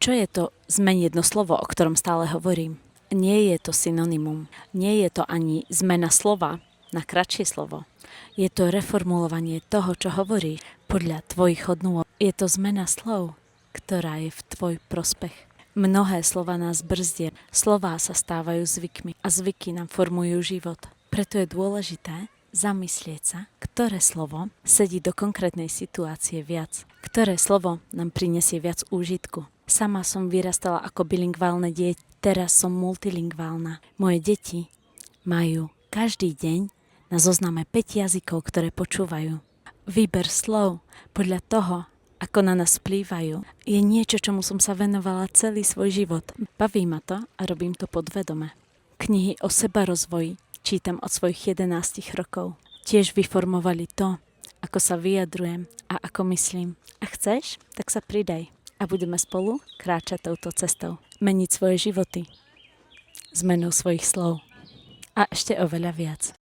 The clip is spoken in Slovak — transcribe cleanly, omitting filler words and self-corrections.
Čo je to zmeň jedno slovo, o ktorom stále hovorím? Nie je to synonymum. Nie je to ani zmena slova na kratšie slovo. Je to reformulovanie toho, čo hovorí podľa tvojich hodnôt. Je to zmena slov, ktorá je v tvoj prospech. Mnohé slova nás brzdia. Slová sa stávajú zvykmi a zvyky nám formujú život. Preto je dôležité zamyslieť sa, ktoré slovo sedí do konkrétnej situácie viac. Ktoré slovo nám prinesie viac úžitku. Sama som vyrastala ako bilingválne dieťa, teraz som multilingválna. Moje deti majú každý deň na zozname 5 jazykov, ktoré počúvajú. Výber slov podľa toho, ako na nás vplývajú, je niečo, čomu som sa venovala celý svoj život. Baví ma to a robím to podvedome. Knihy o sebarozvoji čítam od svojich 11 rokov. Tiež vyformovali to, ako sa vyjadrujem a ako myslím. A chceš? Tak sa pridaj. A budeme spolu kráčať touto cestou. Meniť svoje životy. Zmenou svojich slov. A ešte oveľa viac.